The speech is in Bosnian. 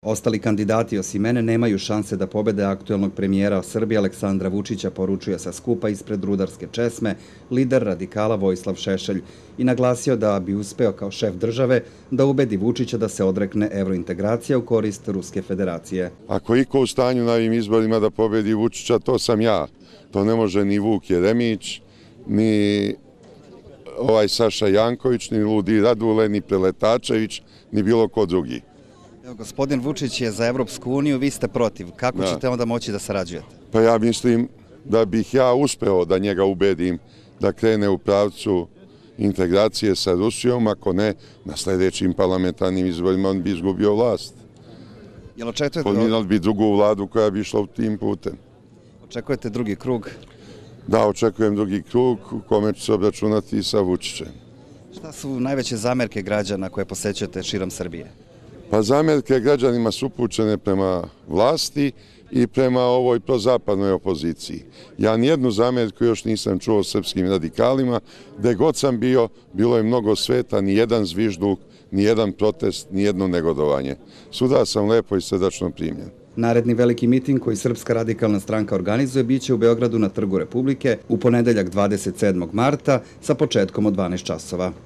Ostali kandidati osim mene nemaju šanse da pobede aktuelnog premijera Srbije Aleksandra Vučića, poručuje sa skupa ispred Rudarske česme lider radikala Vojislav Šešelj i naglasio da bi uspeo kao šef države da ubedi Vučića da se odrekne evrointegracija u korist Ruske federacije. Ako je iko u stanju na ovim izborima da pobedi Vučića, to sam ja. To ne može ni Vuk Jeremić, ni Saša Janković, ni Ludi Radule, ni Preletačević, ni bilo ko drugi. Gospodin Vučić je za Evropsku uniju, vi ste protiv. Kako ćete onda moći da sarađujete? Pa ja mislim da bih ja uspeo da njega ubedim da krene u pravcu integracije sa Rusijom, ako ne, na sljedećim parlamentarnim izborima on bi izgubio vlast. Formirali bi drugu vladu koja bi išla u tim putem. Očekujete drugi krug? Da, očekujem drugi krug u kome ću se obračunati i sa Vučićem. Šta su najveće zamerke građana koje posećujete širom Srbije? Pa zamerke građanima su upućene prema vlasti i prema ovoj prozapadnoj opoziciji. Ja nijednu zamerku još nisam čuo o srpskim radikalima. Gde god sam bio, bilo je mnogo sveta, ni jedan zvižduk, ni jedan protest, ni jedno negodovanje. Svuda sam lepo i srdačno primljen. Naredni veliki miting koji Srpska radikalna stranka organizuje biće u Beogradu na Trgu Republike u ponedeljak 27. marta sa početkom od 12 časova.